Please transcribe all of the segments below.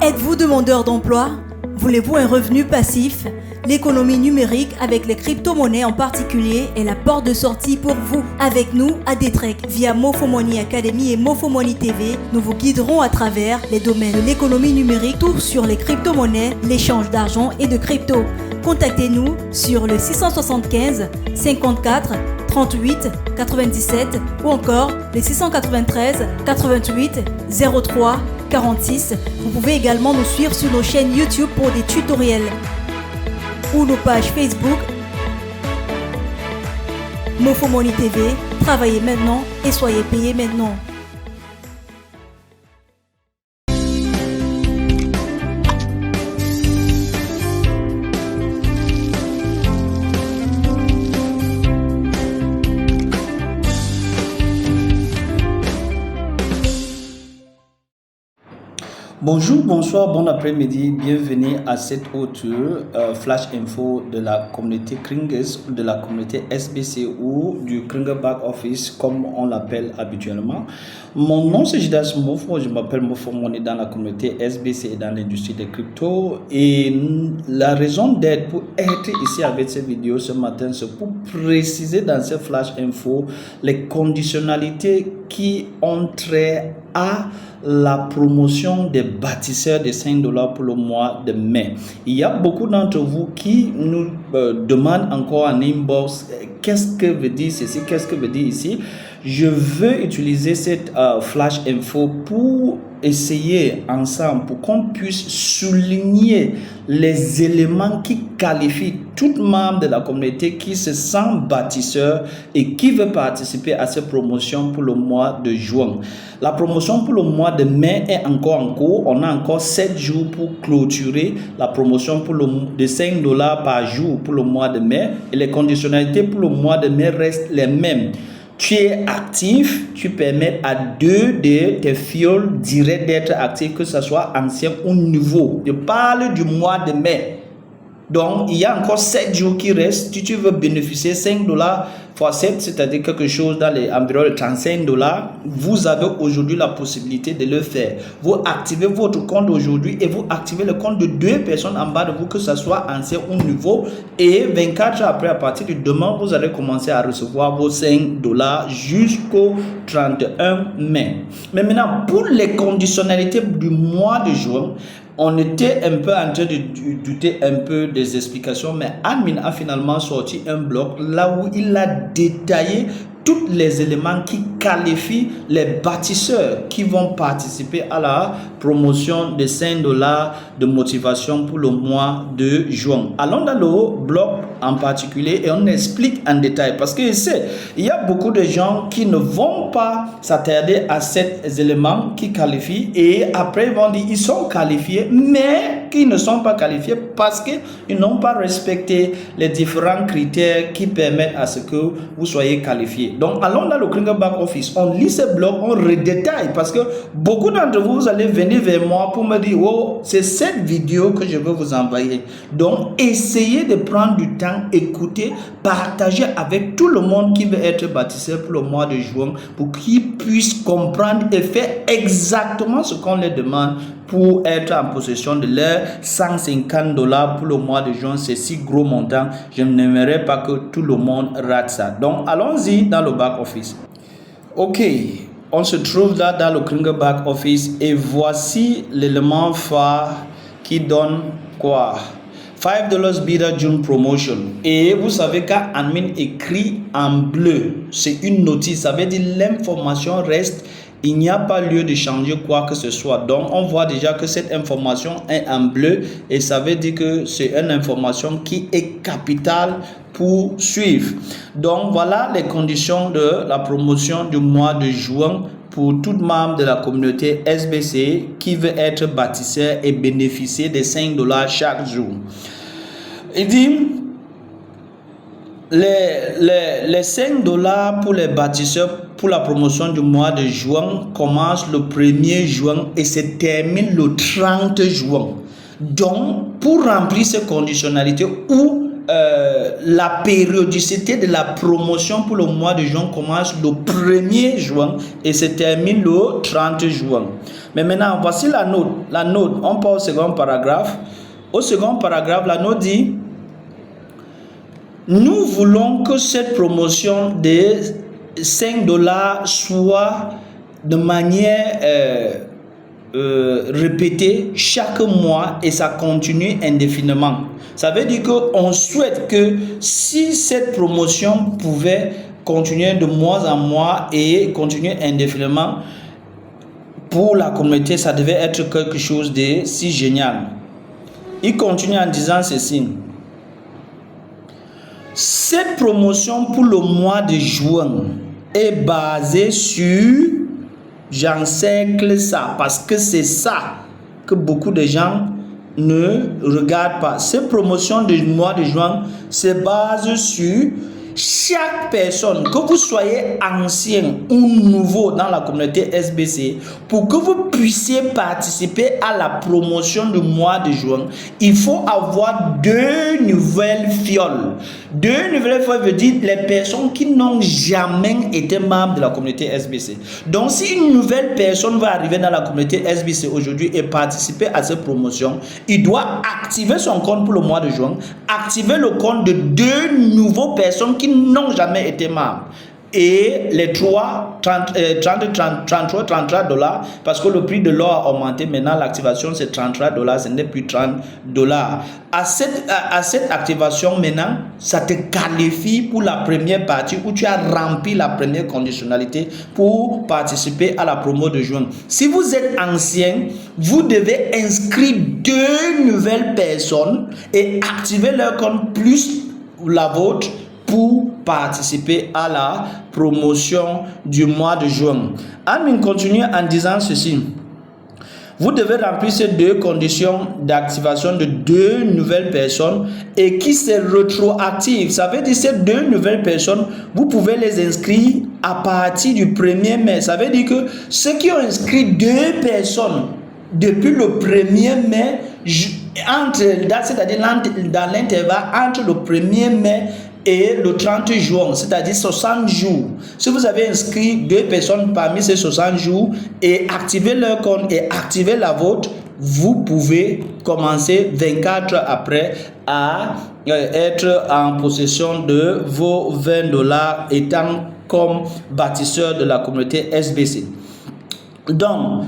Êtes-vous demandeur d'emploi? Voulez-vous un revenu passif? L'économie numérique avec les crypto-monnaies en particulier est la porte de sortie pour vous. Avec nous, à Détrec, via Mofomoney Academy et Mofomoney TV, nous vous guiderons à travers les domaines de l'économie numérique, tout sur les crypto-monnaies, l'échange d'argent et de crypto. Contactez-nous sur le 675 54 38 97 ou encore le 693 88 03 46. Vous pouvez également nous suivre sur nos chaînes YouTube pour des tutoriels ou nos pages Facebook Mofomoney TV. Travaillez maintenant et soyez payés maintenant. Bonjour, bonsoir, bon après-midi, bienvenue à cette autre flash info de la communauté Kringers, de la communauté SBC ou du Kringer Back Office comme on l'appelle habituellement. Mon nom c'est Jidas Mofo, je m'appelle Mofomoney dans la communauté SBC et dans l'industrie des cryptos. Et la raison d'être pour être ici avec cette vidéo ce matin, c'est pour préciser dans cette flash info les conditionnalités qui ont trait à la promotion des bâtisseurs de 5 $ pour le mois de mai. Il y a beaucoup d'entre vous qui nous demandent encore en inbox qu'est-ce que veut dire ceci, qu'est-ce que veut dire ici. Je veux utiliser cette flash info pour essayer ensemble pour qu'on puisse souligner les éléments qui qualifient tout membre de la communauté qui se sent bâtisseur et qui veut participer à cette promotion pour le mois de juin. La promotion pour le mois de mai est encore en cours. On a encore 7 jours pour clôturer la promotion pour de 5 $ par jour pour le mois de mai et les conditionnalités pour le mois de mai restent les mêmes. Tu es actif, tu permets à 2 de tes fioles directs d'être actifs, que ce soit ancien ou nouveau. Je parle du mois de mai. Donc, il y a encore 7 jours qui restent. Si tu veux bénéficier 5 $ x 7, c'est-à-dire quelque chose dans les environs de 35 $, vous avez aujourd'hui la possibilité de le faire. Vous activez votre compte aujourd'hui et vous activez le compte de 2 personnes en bas de vous, que ce soit ancien ou nouveau. Et 24 heures après, à partir de demain, vous allez commencer à recevoir vos 5 $ jusqu'au 31 mai. Mais maintenant, pour les conditionnalités du mois de juin, on était un peu en train de douter un peu des explications, mais Admin a finalement sorti un blog là où il a détaillé tous les éléments qui qualifient les bâtisseurs qui vont participer à la promotion de 5 $ de motivation pour le mois de juin. Allons dans le blog en particulier et on explique en détail parce que il y a beaucoup de gens qui ne vont pas s'attarder à ces éléments qui qualifient et après ils vont dire ils sont qualifiés mais qui ne sont pas qualifiés parce qu'ils n'ont pas respecté les différents critères qui permettent à ce que vous soyez qualifiés. Donc, allons dans le Kringer Back Office. On lit ce blog, on redétaille parce que beaucoup d'entre vous, vous allez venir vers moi pour me dire, oh, c'est cette vidéo que je veux vous envoyer. Donc, essayez de prendre du temps, écouter, partager avec tout le monde qui veut être bâtisseur pour le mois de juin pour qu'ils puissent comprendre et faire exactement ce qu'on leur demande pour être en possession de leurs 150 $ pour le mois de juin. C'est si gros montant. Je n'aimerais pas que tout le monde rate ça. Donc, allons-y dans le back office. Ok, on se trouve là dans le Kringer Back Office et voici l'élément phare qui donne quoi? 5 $ Bidder June Promotion. Et vous savez quand Admin écrit en bleu, c'est une notice. Ça veut dire l'information reste. Il n'y a pas lieu de changer quoi que ce soit. Donc, on voit déjà que cette information est en bleu et ça veut dire que c'est une information qui est capitale pour suivre. Donc, voilà les conditions de la promotion du mois de juin pour tout membre de la communauté SBC qui veut être bâtisseur et bénéficier des 5 $ chaque jour. Il dit les 5 $ pour les bâtisseurs pour la promotion du mois de juin commence le 1er juin et se termine le 30 juin. Donc, pour remplir ces conditionnalités ou la périodicité de la promotion pour le mois de juin commence le 1er juin et se termine le 30 juin. Mais maintenant, voici la note. La note, on part au second paragraphe. Au second paragraphe, la note dit: nous voulons que cette promotion de $5 soit de manière répétée chaque mois et ça continue indéfiniment. Ça veut dire qu'on souhaite que si cette promotion pouvait continuer de mois en mois et continuer indéfiniment, pour la communauté, ça devait être quelque chose de si génial. Il continue en disant ceci: cette promotion pour le mois de juin est basée sur, j'encercle ça parce que c'est ça que beaucoup de gens ne regardent pas. Cette promotion du mois de juin se base sur chaque personne, que vous soyez ancien ou nouveau dans la communauté SBC, pour que vous puissiez participer à la promotion du mois de juin, il faut avoir 2 nouvelles fioles. 2 nouvelles fioles veut dire les personnes qui n'ont jamais été membres de la communauté SBC. Donc si une nouvelle personne va arriver dans la communauté SBC aujourd'hui et participer à cette promotion, il doit activer son compte pour le mois de juin, activer le compte de 2 nouvelles personnes qui n'ont jamais été membres. Et les 33 $, parce que le prix de l'or a augmenté, maintenant l'activation c'est $33, ce n'est plus $30. À cette activation maintenant, ça te qualifie pour la première partie où tu as rempli la première conditionnalité pour participer à la promo de juin. Si vous êtes ancien, vous devez inscrire 2 nouvelles personnes et activer leur compte plus la vôtre pour participer à la promotion du mois de juin. Amin continue en disant ceci: vous devez remplir ces 2 conditions d'activation de 2 nouvelles personnes et qui sont rétroactives. Ça veut dire que ces 2 nouvelles personnes, vous pouvez les inscrire à partir du 1er mai. Ça veut dire que ceux qui ont inscrit 2 personnes depuis le 1er mai, c'est-à-dire dans l'intervalle entre le 1er mai et le 30 juin, c'est-à-dire 60 jours. Si vous avez inscrit 2 personnes parmi ces 60 jours et activé leur compte et activé la vôtre, vous pouvez commencer 24 heures après à être en possession de vos $20 étant comme bâtisseur de la communauté SBC. Donc,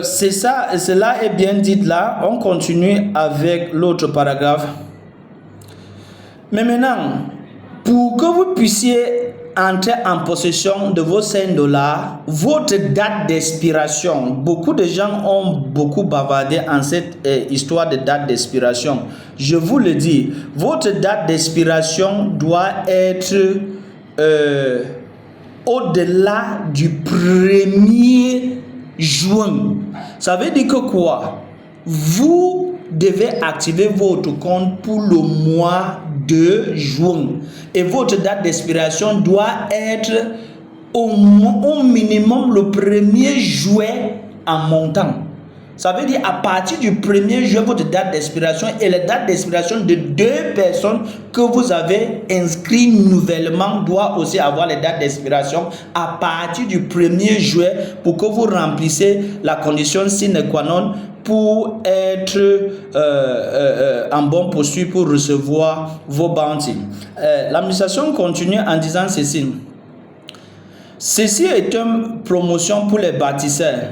c'est ça, cela est bien dit là. On continue avec l'autre paragraphe. Mais maintenant, pour que vous puissiez entrer en possession de vos $5, votre date d'expiration, beaucoup de gens ont beaucoup bavardé en cette histoire de date d'expiration. Je vous le dis, votre date d'expiration doit être au-delà du 1er juin. Ça veut dire que quoi? Vous devez activer votre compte pour le mois de juin et votre date d'expiration doit être au minimum le 1er juillet en montant. Ça veut dire à partir du 1er juillet, votre date d'expiration et la date d'expiration de 2 personnes que vous avez inscrites nouvellement doit aussi avoir les dates d'expiration à partir du 1er juillet pour que vous remplissez la condition sine qua non pour être en bonne posture pour recevoir vos bounties. L'administration continue en disant ceci. Ceci est une promotion pour les bâtisseurs.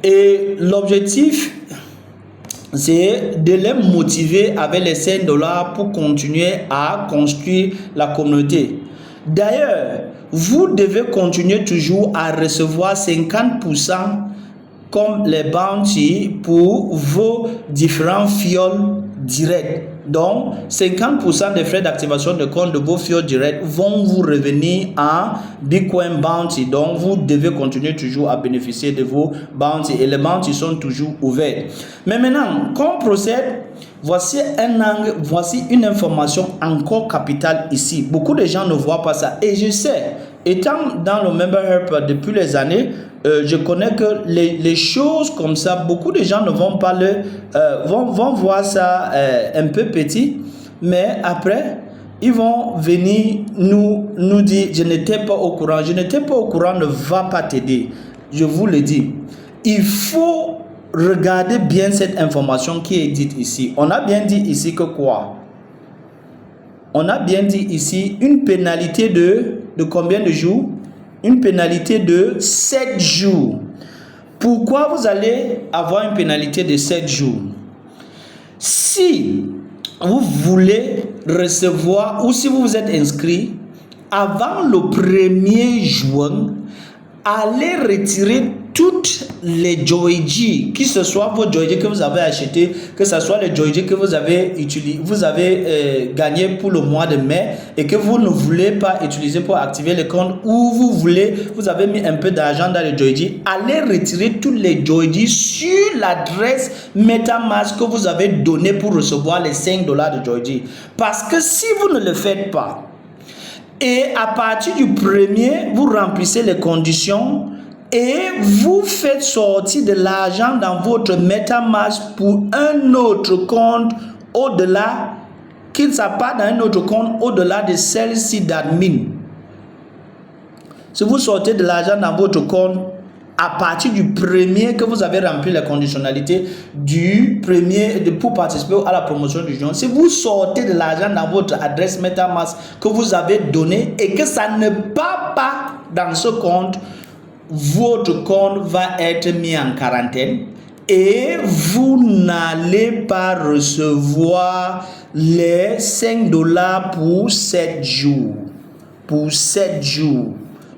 Et l'objectif, c'est de les motiver avec les $5 pour continuer à construire la communauté. D'ailleurs, vous devez continuer toujours à recevoir 50% comme les bounties pour vos différents fioles directs. Donc, 50% des frais d'activation de compte de vos fioles directs vont vous revenir en Bitcoin Bounty. Donc, vous devez continuer toujours à bénéficier de vos bounties et les bounties sont toujours ouvertes. Mais maintenant, qu'on procède, voici un angle, voici une information encore capitale ici. Beaucoup de gens ne voient pas ça et je sais, étant dans le Member Help depuis les années, je connais que les choses comme ça, beaucoup de gens ne vont pas vont voir ça un peu petit, Mais après, ils vont venir nous dire, je n'étais pas au courant. Je n'étais pas au courant ne va pas t'aider. Je vous le dis. Il faut regarder bien cette information qui est dite ici. On a bien dit ici que quoi? On a bien dit ici une pénalité de combien de jours? Une pénalité de 7 jours. Pourquoi vous allez avoir une pénalité de 7 jours? Si vous voulez recevoir ou si vous vous êtes inscrit avant le 1er juin, allez retirer toutes les Joyji, que ce soit vos Joyji que vous avez acheté, que ce soit les Joyji que vous avez gagné pour le mois de mai et que vous ne voulez pas utiliser pour activer le compte, ou vous avez mis un peu d'argent dans les Joyji, allez retirer tous les Joyji sur l'adresse MetaMask que vous avez donné pour recevoir les $5 de Joyji. Parce que si vous ne le faites pas, et à partir du 1er, vous remplissez les conditions et vous faites sortir de l'argent dans votre MetaMask pour un autre compte au-delà, qu'il soit pas dans un autre compte au-delà de celle-ci d'admin. Si vous sortez de l'argent dans votre compte à partir du 1er que vous avez rempli les conditionnalités du 1er pour participer à la promotion du juin, si vous sortez de l'argent dans votre adresse MetaMask que vous avez donné et que ça ne part pas dans ce compte, votre compte va être mis en quarantaine et vous n'allez pas recevoir les $5 pour 7 jours. Pour 7 jours.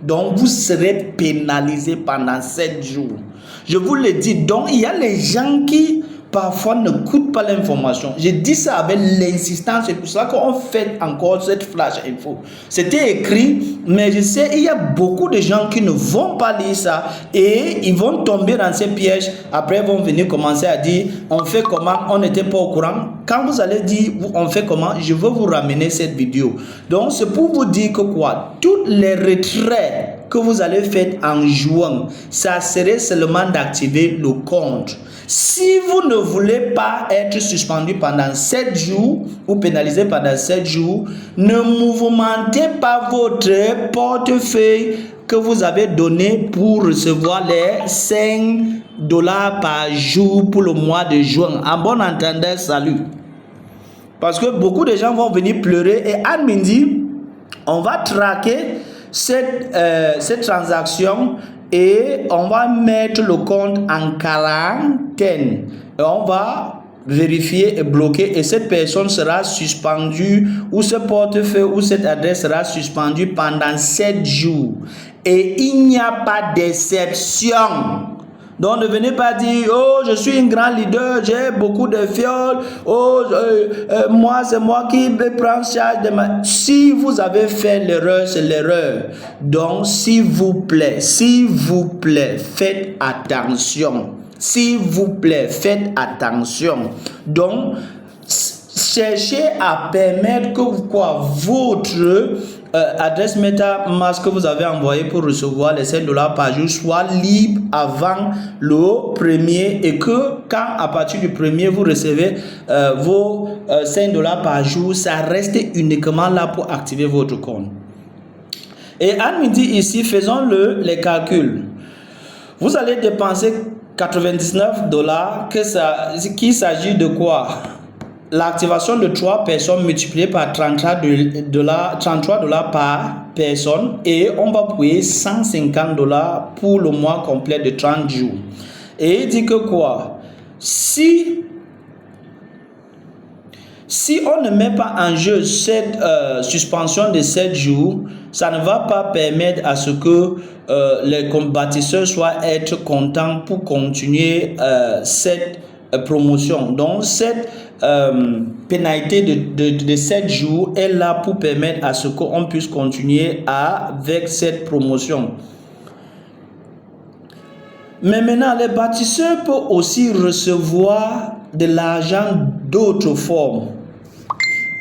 Donc, vous serez pénalisé pendant 7 jours. Je vous le dis. Donc, il y a les gens qui parfois ne coûtent pas l'information. J'ai dit ça avec l'insistance. C'est pour cela qu'on fait encore cette flash info. C'était écrit, mais je sais, il y a beaucoup de gens qui ne vont pas lire ça et ils vont tomber dans ces pièges. Après, ils vont venir commencer à dire, on fait comment, on n'était pas au courant. Quand vous allez dire, on fait comment, je veux vous ramener cette vidéo. Donc, c'est pour vous dire que quoi, tous les retraits que vous allez faire en juin, ça serait seulement d'activer le compte. Si vous ne voulez pas être suspendu pendant 7 jours ou pénalisé pendant 7 jours, ne mouvementez pas votre portefeuille que vous avez donné pour recevoir les $5 par jour pour le mois de juin. En bon entendeur, salut. Parce que beaucoup de gens vont venir pleurer et Anne me dit, on va traquer cette transaction et on va mettre le compte en quarantaine. Et on va vérifier et bloquer et cette personne sera suspendue ou ce portefeuille ou cette adresse sera suspendue pendant 7 jours. Et il n'y a pas d'exception. Donc ne venez pas dire, oh je suis un grand leader, j'ai beaucoup de fioles, oh moi c'est moi qui prends charge de ma... Si vous avez fait l'erreur, c'est l'erreur. Donc s'il vous plaît, faites attention. S'il vous plaît, faites attention. Donc cherchez à permettre que votre adresse MetaMask que vous avez envoyé pour recevoir les $5 par jour soit libre avant le 1er et que quand à partir du 1er vous recevez vos $5 par jour, ça reste uniquement là pour activer votre compte. Et Anne me dit ici, faisons les calculs. Vous allez dépenser $99 qu'il s'agit de quoi? L'activation de 3 personnes multipliée par $33 par personne et on va payer $150 pour le mois complet de 30 jours. Et il dit que quoi? Si on ne met pas en jeu cette suspension de 7 jours, ça ne va pas permettre à ce que les bâtisseurs soient contents pour continuer cette promotion. Donc cette pénalité de 7 jours est là pour permettre à ce qu'on puisse continuer avec cette promotion. Mais maintenant, les bâtisseurs peuvent aussi recevoir de l'argent d'autres formes.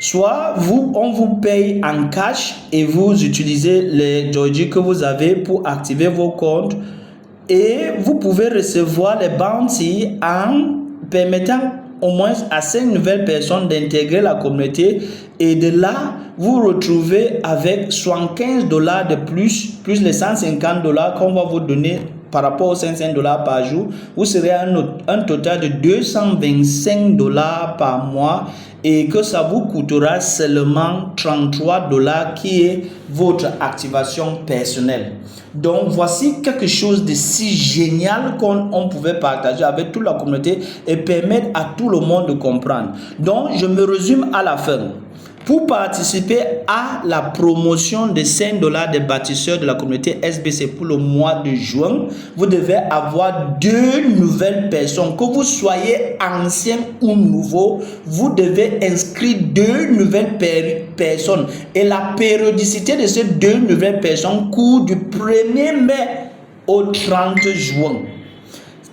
Soit on vous paye en cash et vous utilisez les Joyji que vous avez pour activer vos comptes et vous pouvez recevoir les bounties en permettant au moins à 5 nouvelles personnes d'intégrer la communauté et de là, vous retrouvez avec $75 de plus les $150 qu'on va vous donner par rapport aux $500 par jour. Vous serez à un total de $225 par mois et que ça vous coûtera seulement $33 qui est votre activation personnelle. Donc voici quelque chose de si génial qu'on pouvait partager avec toute la communauté et permettre à tout le monde de comprendre. Donc je me résume à la fin. Pour participer à la promotion de $5 des bâtisseurs de la communauté SBC pour le mois de juin, vous devez avoir 2 nouvelles personnes. Que vous soyez ancien ou nouveau, vous devez inscrire 2 nouvelles personnes. Et la périodicité de ces 2 nouvelles personnes court du 1er mai au 30 juin.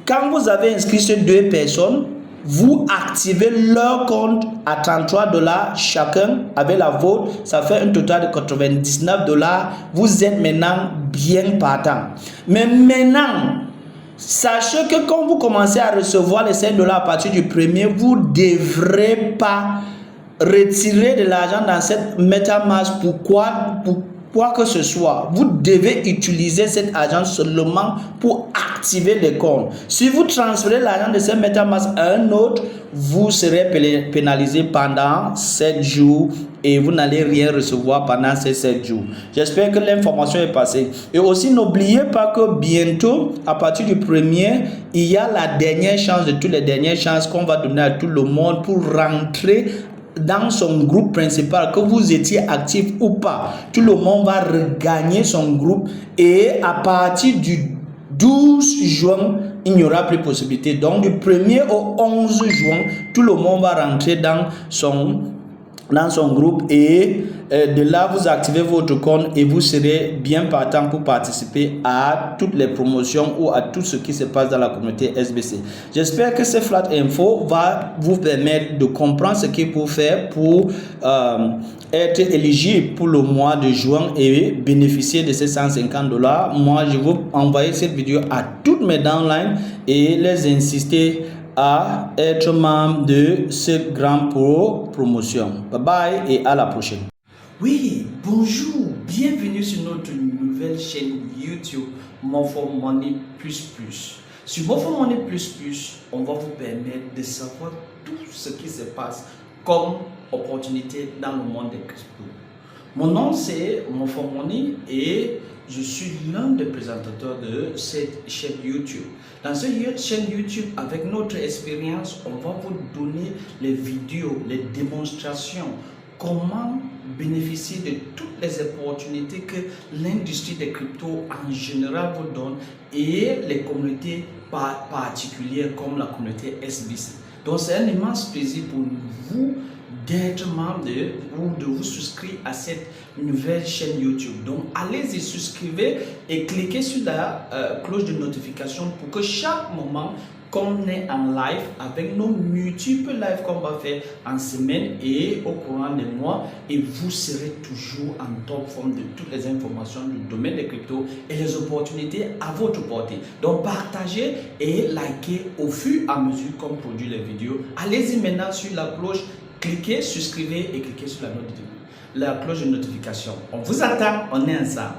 Quand vous avez inscrit ces 2 personnes, vous activez leur compte à $33 chacun avec la vôtre, ça fait un total de $99. Vous êtes maintenant bien partant. Mais maintenant, sachez que quand vous commencez à recevoir les $5 à partir du 1er, vous ne devrez pas retirer de l'argent dans cette MetaMask. Pourquoi que ce soit, vous devez utiliser cet argent seulement pour activer les comptes. Si vous transférez l'argent de cette MetaMask à un autre, vous serez pénalisé pendant 7 jours et vous n'allez rien recevoir pendant ces 7 jours. J'espère que l'information est passée. Et aussi, n'oubliez pas que bientôt, à partir du 1er, il y a la dernière chance de toutes les dernières chances qu'on va donner à tout le monde pour rentrer dans son groupe principal, que vous étiez actif ou pas. Tout le monde va regagner son groupe et à partir du 12 juin, il n'y aura plus de possibilité. Donc du 1er au 11 juin, tout le monde va rentrer dans son groupe et de là vous activez votre compte et vous serez bien partant pour participer à toutes les promotions ou à tout ce qui se passe dans la communauté SBC. J'espère que ces flat info va vous permettre de comprendre ce qu'il faut faire pour être éligible pour le mois de juin et bénéficier de ces $150. Moi, je vais envoyer cette vidéo à toutes mes downlines et les insister à être membre de ce grand promotion. Bye bye et à la prochaine. Oui, bonjour, bienvenue sur notre nouvelle chaîne YouTube MoFoMoney++. Sur MoFoMoney++, on va vous permettre de savoir tout ce qui se passe comme opportunité dans le monde des cryptos. Mon nom c'est MoFoMoney et je suis l'un des présentateurs de cette chaîne YouTube. Dans cette chaîne YouTube, avec notre expérience, on va vous donner les vidéos, les démonstrations, comment bénéficier de toutes les opportunités que l'industrie des cryptos en général vous donne et les communautés particulières comme la communauté SBC. Donc c'est un immense plaisir pour vous d'être membre ou de vous souscrire à cette nouvelle chaîne YouTube. Donc allez-y, souscrivez et cliquez sur la cloche de notification pour que chaque moment qu'on est en live avec nos multiples lives qu'on va faire en semaine et au courant des mois, et vous serez toujours en top forme de toutes les informations du domaine des cryptos et les opportunités à votre portée. Donc partagez et likez au fur et à mesure qu'on produit les vidéos. Allez-y maintenant sur la cloche, cliquez, souscrivez et cliquez sur la cloche de notification. On vous attend, on est ensemble.